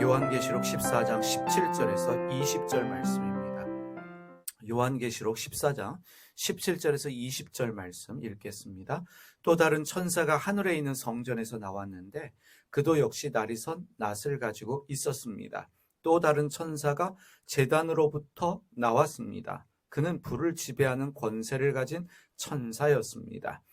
요한계시록 14장 17절에서 20절 말씀입니다. 요한계시록 14장 17절에서 20절 말씀 읽겠습니다. 또 다른 천사가 하늘에 있는 성전에서 나왔는데 그도 역시 날이 선 낫을 가지고 있었습니다. 또 다른 천사가 제단으로부터 나왔습니다. 그는 불을 지배하는 권세를 가진 천사였습니다.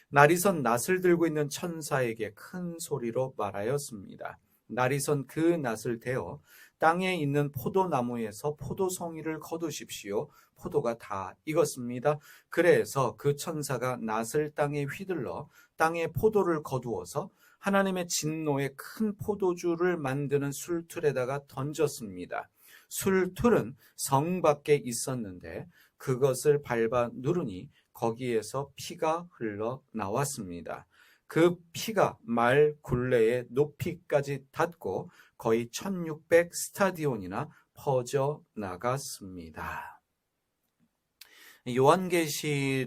날이 선 낫을 들고 있는 천사에게 큰 소리로 말하였습니다. 날이 선 그 낫을 대어 땅에 있는 포도나무에서 포도송이를 거두십시오. 포도가 다 익었습니다. 그래서 그 천사가 낫을 땅에 휘둘러 땅에 포도를 거두어서 하나님의 진노의 큰 포도주를 만드는 술틀에다가 던졌습니다. 술틀은 성 밖에 있었는데 그것을 밟아 누르니 거기에서 피가 흘러나왔습니다. 그 피가 말 굴레의 높이까지 닿고 거의 1600 스타디온이나 퍼져 나갔습니다.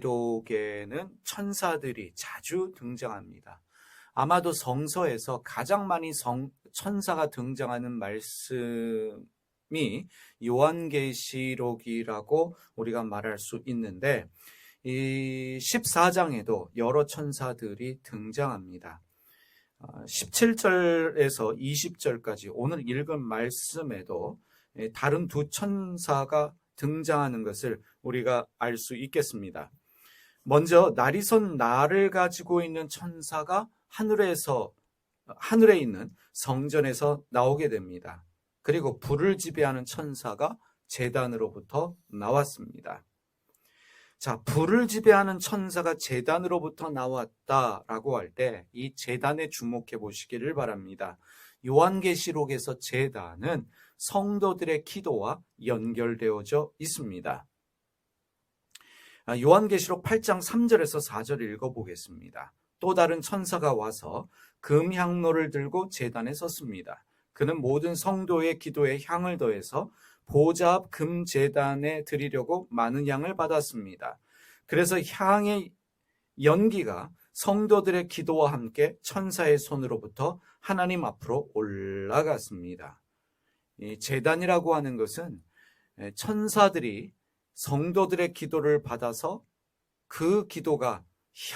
요한계시록에는 천사들이 자주 등장합니다. 아마도 성서에서 가장 많이 천사가 등장하는 말씀이 요한계시록이라고 우리가 말할 수 있는데 이 14장에도 여러 천사들이 등장합니다. 17절에서 20절까지 오늘 읽은 말씀에도 다른 두 천사가 등장하는 것을 우리가 알 수 있겠습니다. 먼저 날이 선 날을 가지고 있는 천사가 하늘에 있는 성전에서 나오게 됩니다. 그리고 불을 지배하는 천사가 제단으로부터 나왔습니다. 자, 불을 지배하는 천사가 제단으로부터 나왔다라고 할 때 이 제단에 주목해 보시기를 바랍니다. 요한계시록에서 제단은 성도들의 기도와 연결되어져 있습니다. 요한계시록 8장 3절에서 4절 읽어보겠습니다. 또 다른 천사가 와서 금향로를 들고 제단에 섰습니다. 그는 모든 성도의 기도에 향을 더해서 보좌 앞 금제단에 드리려고 많은 양을 받았습니다. 그래서 향의 연기가 성도들의 기도와 함께 천사의 손으로부터 하나님 앞으로 올라갔습니다. 이 제단이라고 하는 것은 천사들이 성도들의 기도를 받아서 그 기도가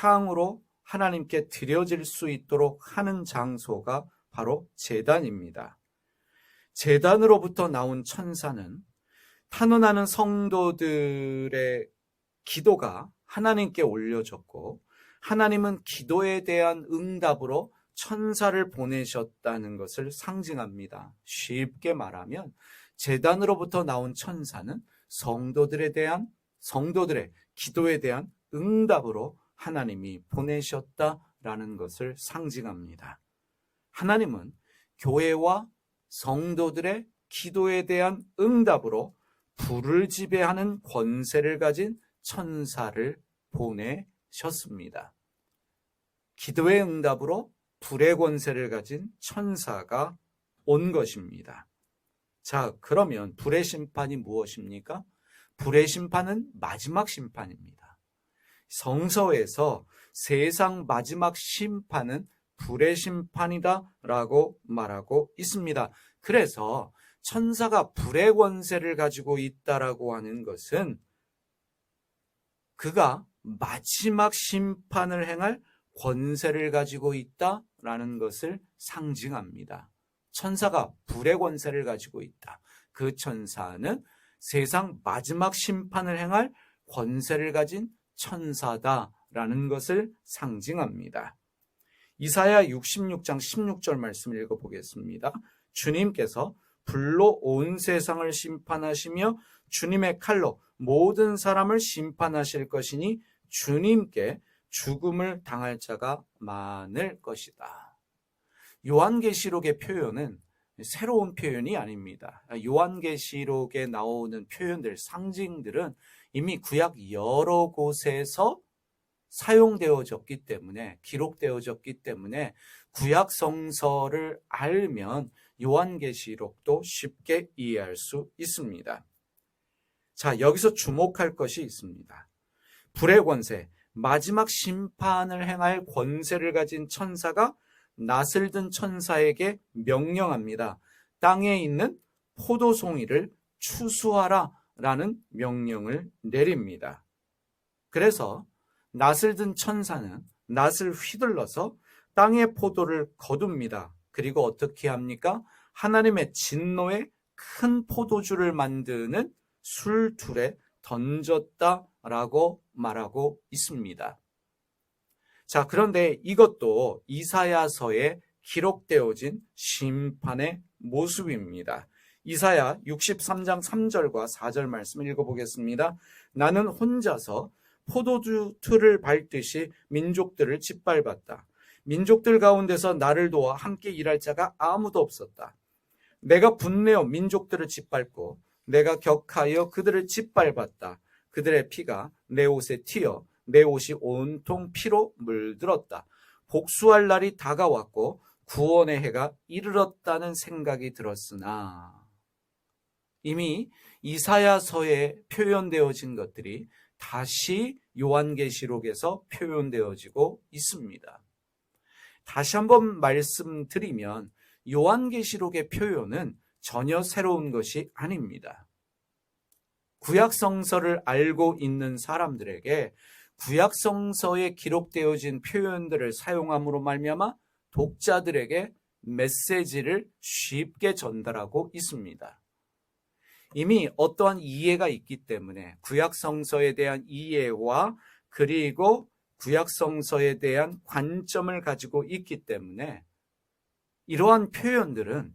향으로 하나님께 드려질 수 있도록 하는 장소가 바로 제단입니다. 제단으로부터 나온 천사는 탄원하는 성도들의 기도가 하나님께 올려졌고 하나님은 기도에 대한 응답으로 천사를 보내셨다는 것을 상징합니다. 쉽게 말하면 제단으로부터 나온 천사는 성도들의 기도에 대한 응답으로 하나님이 보내셨다라는 것을 상징합니다. 하나님은 교회와 성도들의 기도에 대한 응답으로 불을 지배하는 권세를 가진 천사를 보내셨습니다. 기도의 응답으로 불의 권세를 가진 천사가 온 것입니다. 자, 그러면 불의 심판이 무엇입니까? 불의 심판은 마지막 심판입니다. 성서에서 세상 마지막 심판은 불의 심판이다라고 말하고 있습니다. 그래서 천사가 불의 권세를 가지고 있다라고 하는 것은 그가 마지막 심판을 행할 권세를 가지고 있다라는 것을 상징합니다. 천사가 불의 권세를 가지고 있다. 그 천사는 세상 마지막 심판을 행할 권세를 가진 천사다라는 것을 상징합니다. 이사야 66장 16절 말씀을 읽어보겠습니다. 주님께서 불로 온 세상을 심판하시며 주님의 칼로 모든 사람을 심판하실 것이니 주님께 죽음을 당할 자가 많을 것이다. 요한계시록의 표현은 새로운 표현이 아닙니다. 요한계시록에 나오는 표현들, 상징들은 이미 구약 여러 곳에서 사용되어졌기 때문에, 기록되어졌기 때문에 구약 성서를 알면 요한계시록도 쉽게 이해할 수 있습니다. 자, 여기서 주목할 것이 있습니다. 불의 권세, 마지막 심판을 행할 권세를 가진 천사가 낫을 든 천사에게 명령합니다. 땅에 있는 포도송이를 추수하라 라는 명령을 내립니다. 그래서 낫을 든 천사는 낫을 휘둘러서 땅의 포도를 거둡니다. 그리고 어떻게 합니까? 하나님의 진노의 큰 포도주를 만드는 술툴에 던졌다라고 말하고 있습니다. 자, 그런데 이것도 이사야서에 기록되어진 심판의 모습입니다. 이사야 63장 3절과 4절 말씀을 읽어보겠습니다. 나는 혼자서 포도주 틀을 밟듯이 민족들을 짓밟았다. 민족들 가운데서 나를 도와 함께 일할 자가 아무도 없었다. 내가 분내어 민족들을 짓밟고 내가 격하여 그들을 짓밟았다. 그들의 피가 내 옷에 튀어 내 옷이 온통 피로 물들었다. 복수할 날이 다가왔고 구원의 해가 이르렀다는 생각이 들었으나 이미 이사야서에 표현되어진 것들이 다시 요한계시록에서 표현되어지고 있습니다. 다시 한번 말씀드리면 요한계시록의 표현은 전혀 새로운 것이 아닙니다. 구약성서를 알고 있는 사람들에게 구약성서에 기록되어진 표현들을 사용함으로 말미암아 독자들에게 메시지를 쉽게 전달하고 있습니다. 이미 어떠한 이해가 있기 때문에 구약성서에 대한 이해와 그리고 구약성서에 대한 관점을 가지고 있기 때문에 이러한 표현들은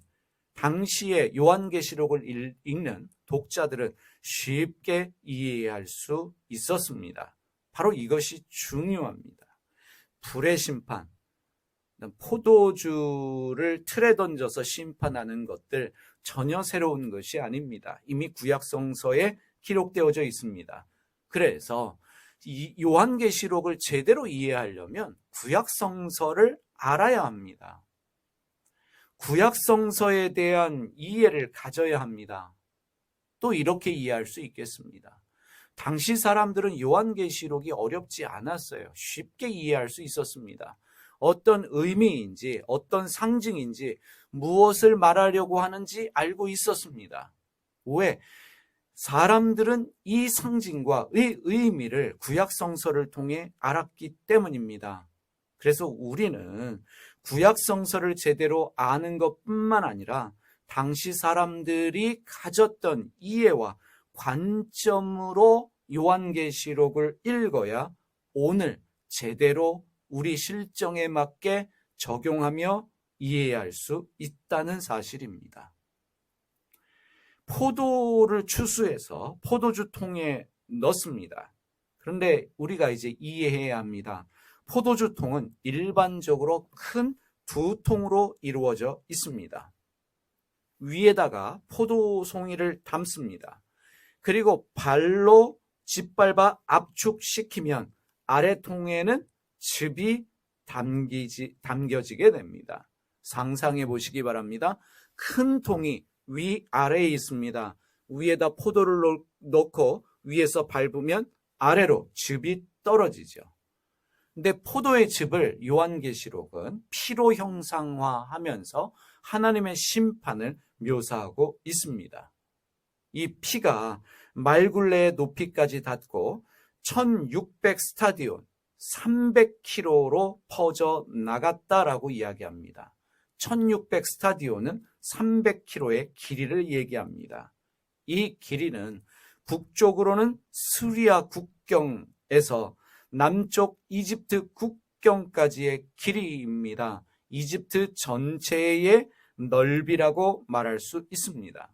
당시에 요한계시록을 읽는 독자들은 쉽게 이해할 수 있었습니다. 바로 이것이 중요합니다. 불의 심판, 포도주를 틀에 던져서 심판하는 것들 전혀 새로운 것이 아닙니다. 이미 구약성서에 기록되어져 있습니다. 그래서 이 요한계시록을 제대로 이해하려면 구약성서를 알아야 합니다. 구약성서에 대한 이해를 가져야 합니다. 또 이렇게 이해할 수 있겠습니다. 당시 사람들은 요한계시록이 어렵지 않았어요. 쉽게 이해할 수 있었습니다. 어떤 의미인지 어떤 상징인지 무엇을 말하려고 하는지 알고 있었습니다. 왜? 사람들은 이 상징과 이 의미를 구약성서를 통해 알았기 때문입니다. 그래서 우리는 구약성서를 제대로 아는 것뿐만 아니라 당시 사람들이 가졌던 이해와 관점으로 요한계시록을 읽어야 오늘 제대로 우리 실정에 맞게 적용하며 이해할 수 있다는 사실입니다. 포도를 추수해서 포도주 통에 넣습니다. 그런데 우리가 이제 이해해야 합니다. 포도주 통은 일반적으로 큰 두 통으로 이루어져 있습니다. 위에다가 포도송이를 담습니다. 그리고 발로 짓밟아 압축시키면 아래 통에는 즙이 담겨지게 됩니다. 상상해 보시기 바랍니다. 큰 통이 위아래에 있습니다. 위에다 포도를 넣고 위에서 밟으면 아래로 즙이 떨어지죠. 근데 포도의 즙을 요한계시록은 피로 형상화하면서 하나님의 심판을 묘사하고 있습니다. 이 피가 말굴레의 높이까지 닿고 1600 스타디온 300km로 퍼져 나갔다라고 이야기합니다. 1600 스타디온은 300km의 길이를 얘기합니다. 이 길이는 북쪽으로는 시리아 국경에서 남쪽 이집트 국경까지의 길이입니다. 이집트 전체의 넓이라고 말할 수 있습니다.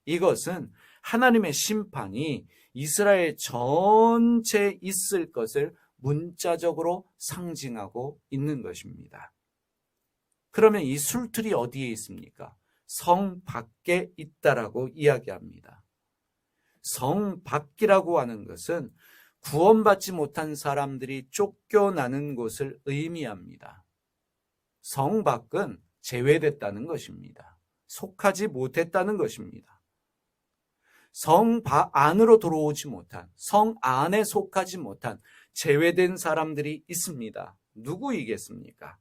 이것은 하나님의 심판이 이스라엘 전체에 있을 것을 문자적으로 상징하고 있는 것입니다. 그러면 이 술틀이 어디에 있습니까? 성 밖에 있다라고 이야기합니다. 성 밖이라고 하는 것은 구원받지 못한 사람들이 쫓겨나는 곳을 의미합니다. 성 밖은 제외됐다는 것입니다. 속하지 못했다는 것입니다. 성 안으로 들어오지 못한, 성 안에 속하지 못한 제외된 사람들이 있습니다. 누구이겠습니까?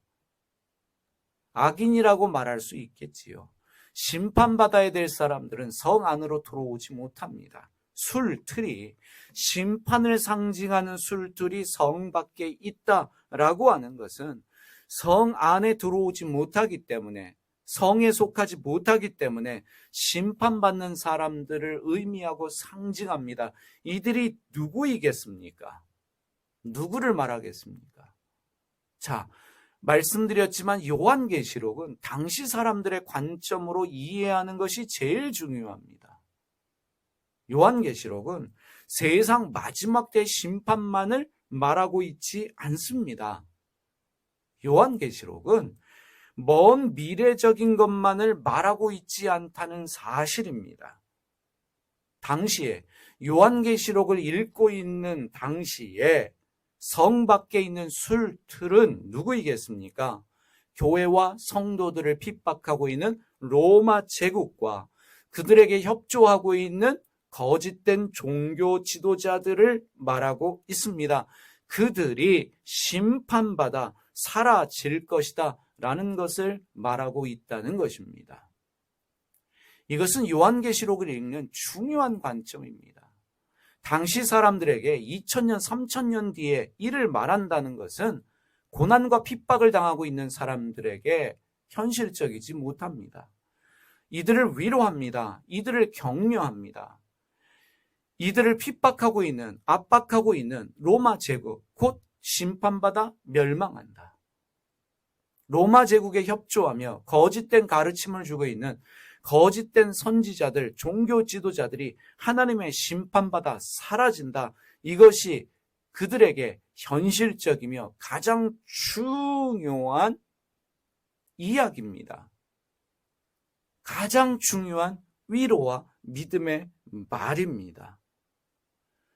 악인이라고 말할 수 있겠지요. 심판받아야 될 사람들은 성 안으로 들어오지 못합니다. 술틀이, 심판을 상징하는 술틀이 성 밖에 있다라고 하는 것은 성 안에 들어오지 못하기 때문에, 성에 속하지 못하기 때문에 심판받는 사람들을 의미하고 상징합니다. 이들이 누구이겠습니까? 누구를 말하겠습니까? 자, 말씀드렸지만 요한계시록은 당시 사람들의 관점으로 이해하는 것이 제일 중요합니다. 요한계시록은 세상 마지막 때 심판만을 말하고 있지 않습니다. 요한계시록은 먼 미래적인 것만을 말하고 있지 않다는 사실입니다. 당시에 요한계시록을 읽고 있는 당시에 성 밖에 있는 술틀은 누구이겠습니까? 교회와 성도들을 핍박하고 있는 로마 제국과 그들에게 협조하고 있는 거짓된 종교 지도자들을 말하고 있습니다. 그들이 심판받아 사라질 것이다 라는 것을 말하고 있다는 것입니다. 이것은 요한계시록을 읽는 중요한 관점입니다. 당시 사람들에게 2000년, 3000년 뒤에 이를 말한다는 것은 고난과 핍박을 당하고 있는 사람들에게 현실적이지 못합니다. 이들을 위로합니다. 이들을 격려합니다. 이들을 핍박하고 있는, 압박하고 있는 로마 제국, 곧 심판받아 멸망한다. 로마 제국에 협조하며 거짓된 가르침을 주고 있는 거짓된 선지자들, 종교 지도자들이 하나님의 심판받아 사라진다. 이것이 그들에게 현실적이며 가장 중요한 이야기입니다. 가장 중요한 위로와 믿음의 말입니다.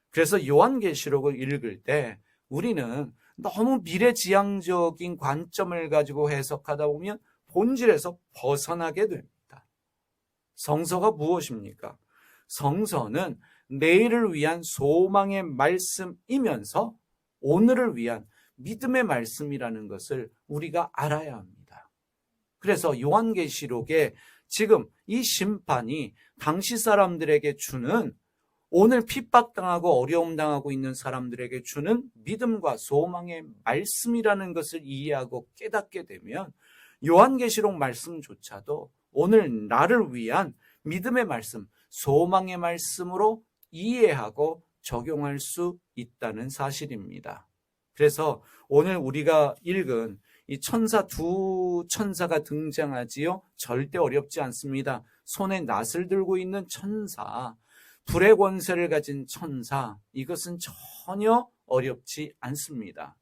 그래서 요한계시록을 읽을 때 우리는 너무 미래지향적인 관점을 가지고 해석하다 보면 본질에서 벗어나게 됩니다. 성서가 무엇입니까? 성서는 내일을 위한 소망의 말씀이면서 오늘을 위한 믿음의 말씀이라는 것을 우리가 알아야 합니다. 그래서 요한계시록에 지금 이 심판이 당시 사람들에게 주는, 오늘 핍박당하고 어려움 당하고 있는 사람들에게 주는 믿음과 소망의 말씀이라는 것을 이해하고 깨닫게 되면 요한계시록 말씀조차도 오늘 나를 위한 믿음의 말씀, 소망의 말씀으로 이해하고 적용할 수 있다는 사실입니다. 그래서 오늘 우리가 읽은 이 천사, 두 천사가 등장하지요. 절대 어렵지 않습니다. 손에 낫을 들고 있는 천사, 불의 권세를 가진 천사, 이것은 전혀 어렵지 않습니다.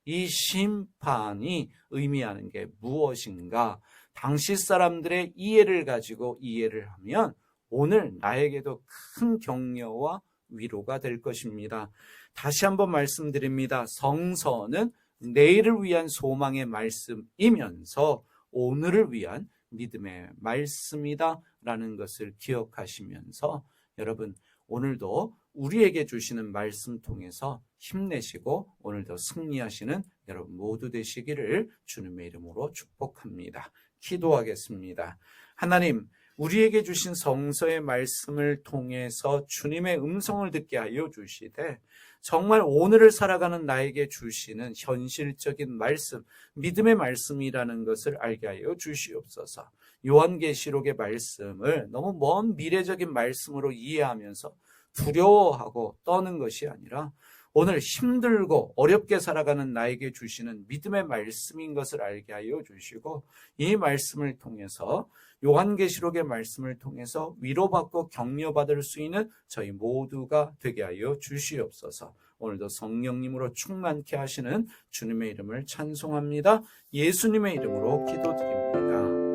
이 심판이 의미하는 게 무엇인가? 당시 사람들의 이해를 가지고 이해를 하면 오늘 나에게도 큰 격려와 위로가 될 것입니다. 다시 한번 말씀드립니다. 성서는 내일을 위한 소망의 말씀이면서 오늘을 위한 믿음의 말씀이다라는 것을 기억하시면서 여러분, 오늘도 우리에게 주시는 말씀 통해서 힘내시고 오늘도 승리하시는 여러분 모두 되시기를 주님의 이름으로 축복합니다. 기도하겠습니다. 하나님, 우리에게 주신 성서의 말씀을 통해서 주님의 음성을 듣게 하여 주시되 정말 오늘을 살아가는 나에게 주시는 현실적인 말씀, 믿음의 말씀이라는 것을 알게 하여 주시옵소서. 요한계시록의 말씀을 너무 먼 미래적인 말씀으로 이해하면서 두려워하고 떠는 것이 아니라 오늘 힘들고 어렵게 살아가는 나에게 주시는 믿음의 말씀인 것을 알게 하여 주시고 이 말씀을 통해서 요한계시록의 말씀을 통해서 위로받고 격려받을 수 있는 저희 모두가 되게 하여 주시옵소서. 오늘도 성령님으로 충만케 하시는 주님의 이름을 찬송합니다. 예수님의 이름으로 기도드립니다.